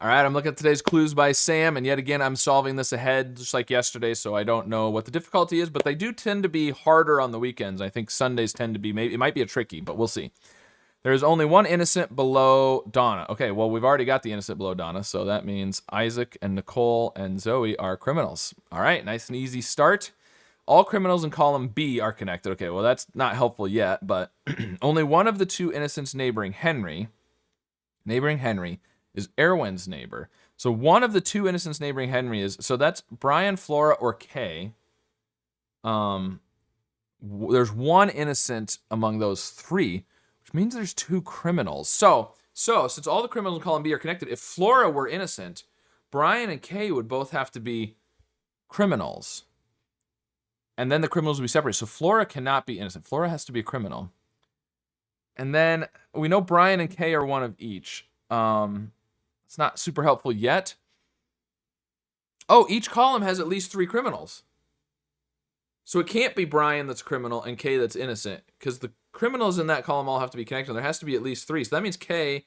All right, I'm looking at today's clues by Sam, and yet again, I'm solving this ahead, just like yesterday, so I don't know what the difficulty is, but they do tend to be harder on the weekends. I think Sundays tend to be, maybe it might be a tricky, but we'll see. There is only one innocent below Donna. Okay, well, we've already got the innocent below Donna, so that means Isaac and Nicole and Zoe are criminals. All right, nice and easy start. All criminals in column B are connected. Okay, well, that's not helpful yet, but only one of the two innocents neighboring Henry is Erwin's neighbor. So one of the two innocents neighboring Henry is, so that's Brian, Flora, or Kay. There's one innocent among those three, which means there's two criminals. So since all the criminals in column B are connected, if Flora were innocent, Brian and Kay would both have to be criminals. And then the criminals would be separated. So Flora cannot be innocent. Flora has to be a criminal. And then we know Brian and Kay are one of each. It's not super helpful yet. Oh, each column has at least three criminals. So it can't be Brian that's criminal and Kay that's innocent, because the criminals in that column all have to be connected. There has to be at least three. So that means Kay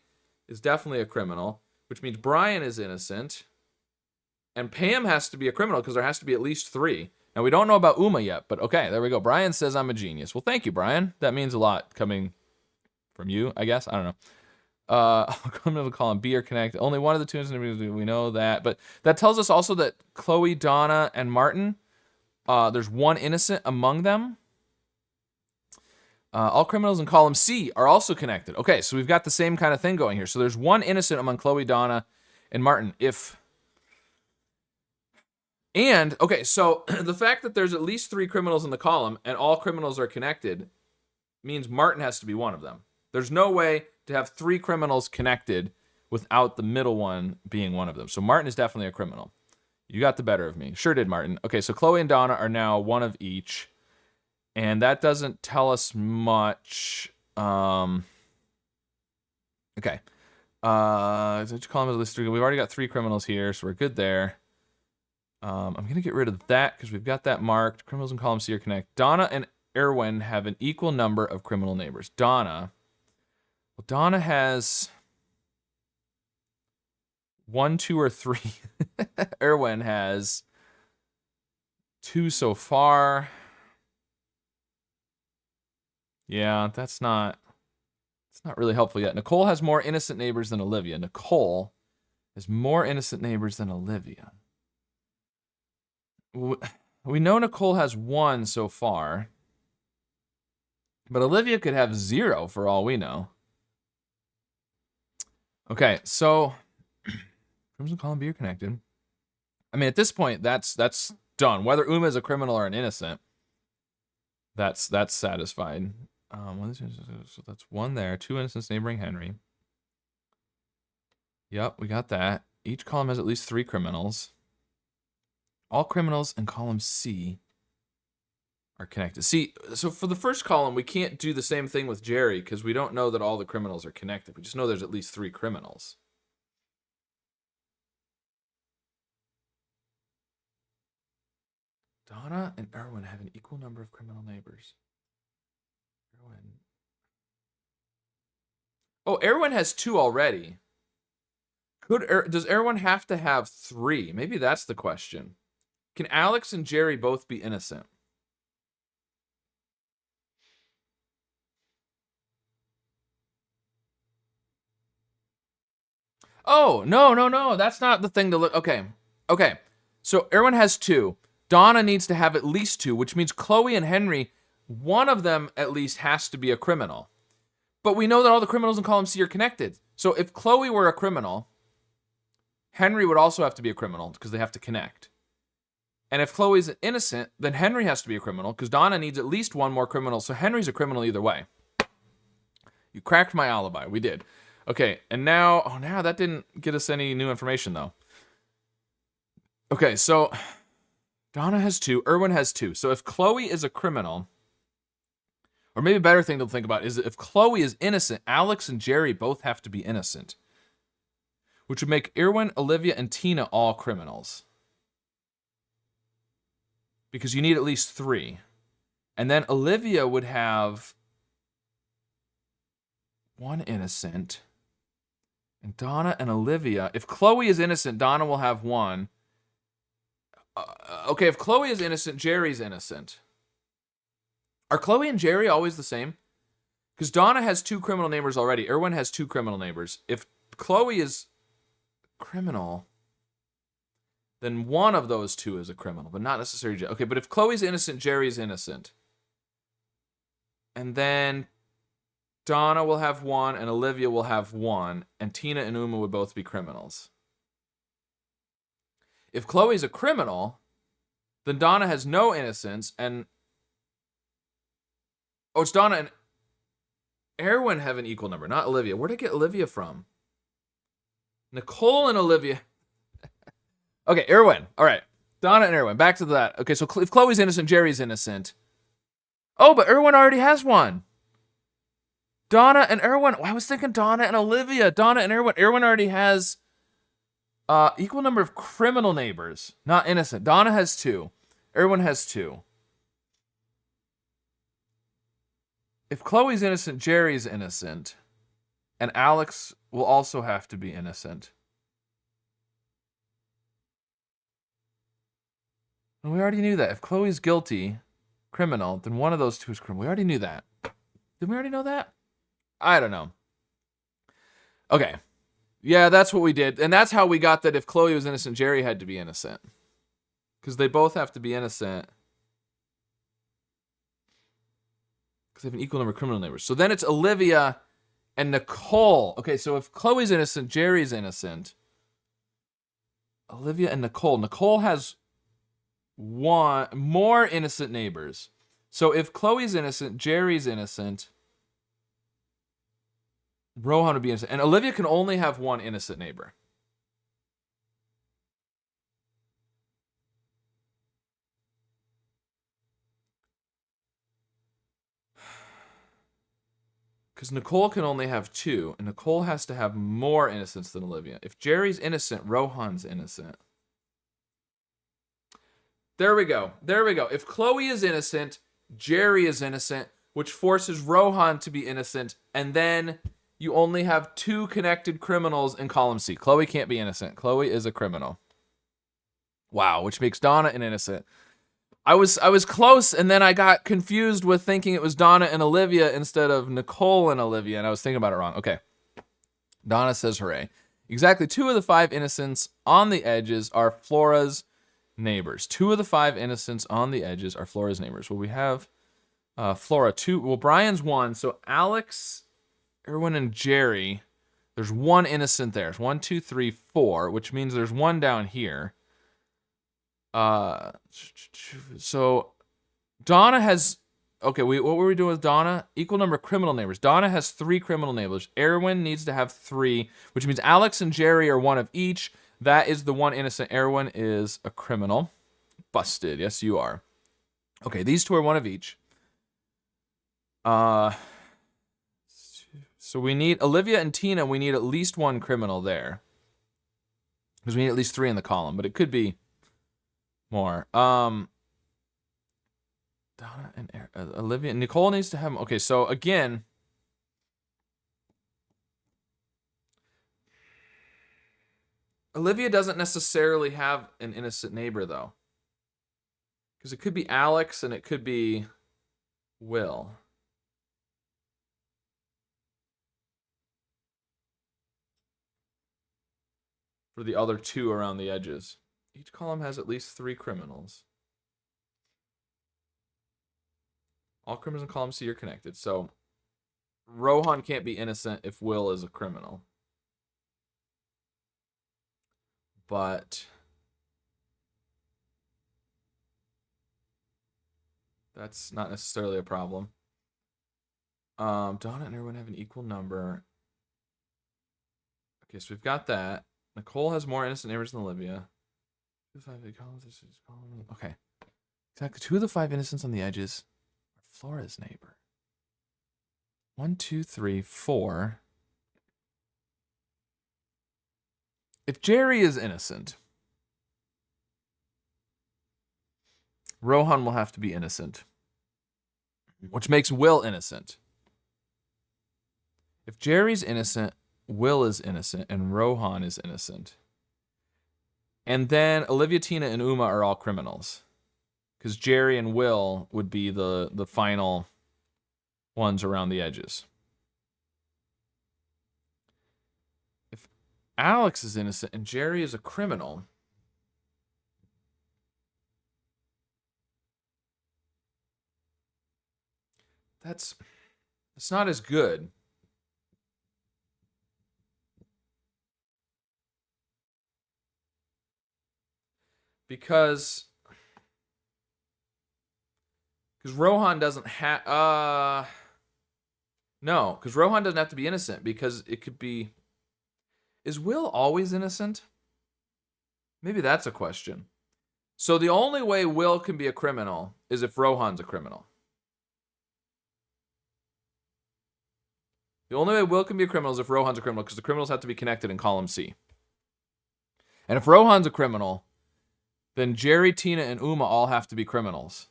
is definitely a criminal, which means Brian is innocent. And Pam has to be a criminal because there has to be at least three. Now, we don't know about Uma yet, but okay, there we go. Brian says I'm a genius. Well, thank you, Brian. That means a lot coming from you, I guess. I don't know. Criminal column B are connected. Only one of the two incidents, we know that. But that tells us also that Chloe, Donna, and Martin, there's one innocent among them. All criminals in column C are also connected. Okay, so we've got the same kind of thing going here. So there's one innocent among Chloe, Donna, and Martin. Okay, so the fact that there's at least three criminals in the column and all criminals are connected means Martin has to be one of them. There's no way to have three criminals connected without the middle one being one of them. So Martin is definitely a criminal. You got the better of me. Sure did, Martin. Okay, so Chloe and Donna are now one of each. And that doesn't tell us much. Okay. Each column is listed. We've already got three criminals here, so we're good there. I'm going to get rid of that because we've got that marked. Criminals in column C are connected. Donna and Erwin have an equal number of criminal neighbors. Donna has 1, 2, or 3. Erwin has 2 so far. Yeah, it's not really helpful yet. Nicole has more innocent neighbors than Olivia. Nicole has more innocent neighbors than Olivia. We know Nicole has 1 so far, but Olivia could have 0 for all we know. Okay, so Crimson Column B are connected. I mean, at this point, that's done. Whether Uma is a criminal or an innocent, that's satisfied. So that's 1 there. 2 innocents neighboring Henry. Yep, we got that. Each column has at least 3 criminals. All criminals in column C are connected. See, so for the first column, we can't do the same thing with Jerry because we don't know that all the criminals are connected. We just know there's at least 3 criminals. Donna and Erwin have an equal number of criminal neighbors. Erwin. Oh, Erwin has 2 already. Does Erwin have to have 3? Maybe that's the question. Can Alex and Jerry both be innocent? Oh, no. That's not the thing to look. Okay. So Erwin has 2. Donna needs to have at least 2, which means Chloe and Henry, one of them at least has to be a criminal. But we know that all the criminals in column C are connected. So if Chloe were a criminal, Henry would also have to be a criminal because they have to connect. And if Chloe's innocent, then Henry has to be a criminal because Donna needs at least 1 more criminal. So Henry's a criminal either way. You cracked my alibi. We did. Okay, and now that didn't get us any new information though. Okay, so Donna has 2, Erwin has 2. So if Chloe is a criminal, or maybe a better thing to think about is if Chloe is innocent, Alex and Jerry both have to be innocent, which would make Erwin, Olivia, and Tina all criminals. Because you need at least 3. And then Olivia would have 1 innocent, And Donna and Olivia. If Chloe is innocent, Donna will have one. Okay, if Chloe is innocent, Jerry's innocent. Are Chloe and Jerry always the same? Because Donna has 2 criminal neighbors already. Erwin has 2 criminal neighbors. If Chloe is criminal, then one of those 2 is a criminal, but not necessarily Jerry. Okay, but if Chloe's innocent, Jerry's innocent. And then Donna will have 1, and Olivia will have 1, and Tina and Uma would both be criminals. If Chloe's a criminal, then Donna has no innocence, and... Oh, it's Donna and Erwin have an equal number, not Olivia. Where'd I get Olivia from? Nicole and Olivia. Okay, Erwin. All right. Donna and Erwin. Back to that. Okay, so if Chloe's innocent, Jerry's innocent. Oh, but Erwin already has one. Donna and Erwin. I was thinking Donna and Olivia. Donna and Erwin. Erwin already has equal number of criminal neighbors, not innocent. Donna has 2. Erwin has 2. If Chloe's innocent, Jerry's innocent. And Alex will also have to be innocent. And we already knew that. If Chloe's guilty, criminal, then one of those 2 is criminal. We already knew that. Did we already know that? I don't know. Okay. Yeah, that's what we did. And that's how we got that if Chloe was innocent, Jerry had to be innocent. Because they both have to be innocent. Because they have an equal number of criminal neighbors. So then it's Olivia and Nicole. Okay, so if Chloe's innocent, Jerry's innocent. Olivia and Nicole. Nicole has 1 more innocent neighbors. So if Chloe's innocent, Jerry's innocent. Rohan would be innocent. And Olivia can only have 1 innocent neighbor. Because Nicole can only have 2, and Nicole has to have more innocence than Olivia. If Jerry's innocent, Rohan's innocent. There we go. There we go. If Chloe is innocent, Jerry is innocent, which forces Rohan to be innocent, and then you only have 2 connected criminals in column C. Chloe can't be innocent. Chloe is a criminal. Wow, which makes Donna an innocent. I was close, and then I got confused with thinking it was Donna and Olivia instead of Nicole and Olivia, and I was thinking about it wrong. Okay. Donna says hooray. Exactly 2 of the 5 innocents on the edges are Flora's neighbors. 2 of the 5 innocents on the edges are Flora's neighbors. Well, we have Flora 2. Well, Brian's 1, so Alex, Erwin, and Jerry, there's 1 innocent there. It's 1, 2, 3, 4, which means there's 1 down here. So Donna has, okay, what were we doing with Donna? Equal number of criminal neighbors. Donna has 3 criminal neighbors. Erwin needs to have 3, which means Alex and Jerry are 1 of each. That is the 1 innocent. Erwin is a criminal. Busted. Yes, you are. Okay, these 2 are 1 of each. So we need Olivia and Tina. We need at least 1 criminal there. Because we need at least 3 in the column, but it could be more. Donna and Olivia. Nicole needs to have... Okay, so again... Olivia doesn't necessarily have an innocent neighbor, though. Because it could be Alex and it could be Will. For the other 2 around the edges. Each column has at least 3 criminals. All criminals in column C are connected. So Rohan can't be innocent if Will is a criminal. But that's not necessarily a problem. Donna and Erwin have an equal number. Okay, so we've got that. Nicole has more innocent neighbors than Olivia. Okay. Exactly 2 of the 5 innocents on the edges are Flora's neighbor. 1, 2, 3, 4. If Jerry is innocent, Rohan will have to be innocent, which makes Will innocent. If Jerry's innocent, Will is innocent and Rohan is innocent. And then Olivia, Tina, and Uma are all criminals. Because Jerry and Will would be the final ones around the edges. If Alex is innocent and Jerry is a criminal, that's not as good. Because Rohan doesn't have no, because Rohan doesn't have to be innocent, because it could be. Is Will always innocent? Maybe that's a question. So the only way Will can be a criminal is if Rohan's a criminal. The only way Will can be a criminal is if Rohan's a criminal, because the criminals have to be connected in column C. And if Rohan's a criminal, then Jerry, Tina, and Uma all have to be criminals.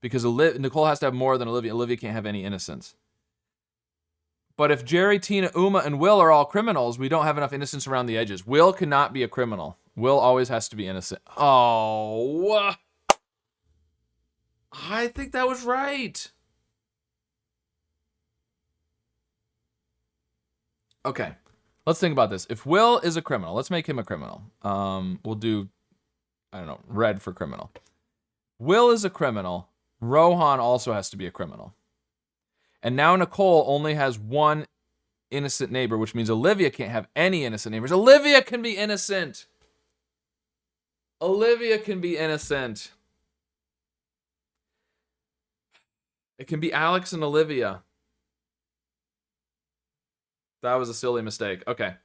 Because Nicole has to have more than Olivia. Olivia can't have any innocence. But if Jerry, Tina, Uma, and Will are all criminals, we don't have enough innocence around the edges. Will cannot be a criminal. Will always has to be innocent. Oh. I think that was right. Okay. Let's think about this. If Will is a criminal, let's make him a criminal. We'll do, I don't know, red for criminal. Will is a criminal. Rohan also has to be a criminal. And now Nicole only has one innocent neighbor, which means Olivia can't have any innocent neighbors. Olivia can be innocent. Olivia can be innocent. It can be Alex and Olivia. That was a silly mistake. Okay.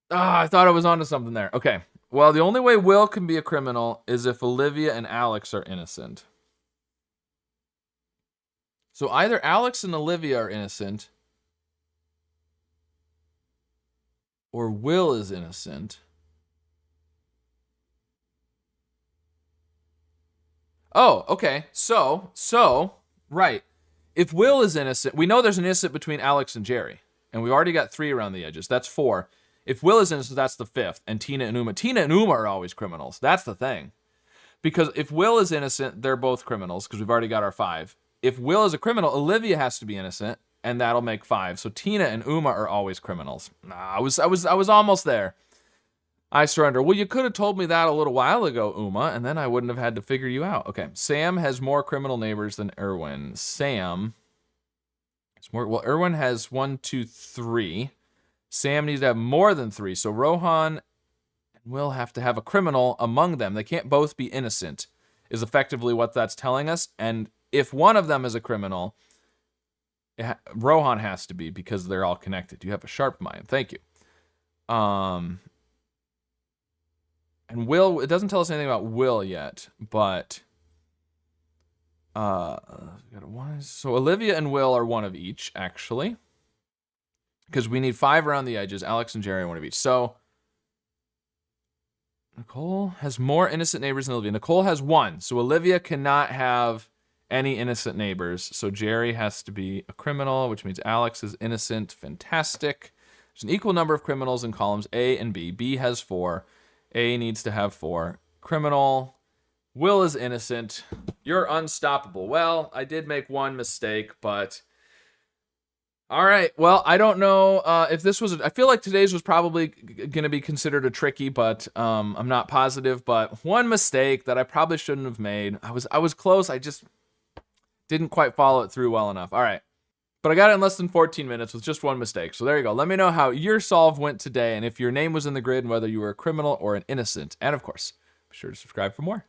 I thought I was onto something there. Okay. Well, the only way Will can be a criminal is if Olivia and Alex are innocent. So either Alex and Olivia are innocent, or Will is innocent. Oh, okay. So, right. If Will is innocent, we know there's an innocent between Alex and Jerry. And we already got 3 around the edges. That's 4. If Will is innocent, that's the 5th. And Tina and Uma are always criminals. That's the thing. Because if Will is innocent, they're both criminals, because we've already got our 5. If Will is a criminal, Olivia has to be innocent, and that'll make 5. So Tina and Uma are always criminals. I was almost there. I surrender. Well, you could have told me that a little while ago, Uma, and then I wouldn't have had to figure you out. Okay, Sam has more criminal neighbors than Erwin. Sam has more. Well, Erwin has 1, 2, 3. Sam needs to have more than 3. So Rohan and Will have to have a criminal among them. They can't both be innocent, is effectively what that's telling us. And if one of them is a criminal, Rohan has to be, because they're all connected. You have a sharp mind. Thank you. And Will, it doesn't tell us anything about Will yet, but so Olivia and Will are one of each, actually, because we need 5 around the edges. Alex and Jerry are one of each. So Nicole has more innocent neighbors than Olivia. Nicole has 1, so Olivia cannot have any innocent neighbors. So Jerry has to be a criminal, which means Alex is innocent. Fantastic. There's an equal number of criminals in columns A and B. B has 4. A needs to have 4. Criminal. Will is innocent. You're unstoppable. Well, I did make one mistake, but all right. Well, I don't know if this was. I feel like today's was probably going to be considered a tricky, but I'm not positive. But one mistake that I probably shouldn't have made. I was close. I just didn't quite follow it through well enough. All right. But I got it in less than 14 minutes with just one mistake. So there you go. Let me know how your solve went today, and if your name was in the grid, and whether you were a criminal or an innocent. And of course, be sure to subscribe for more.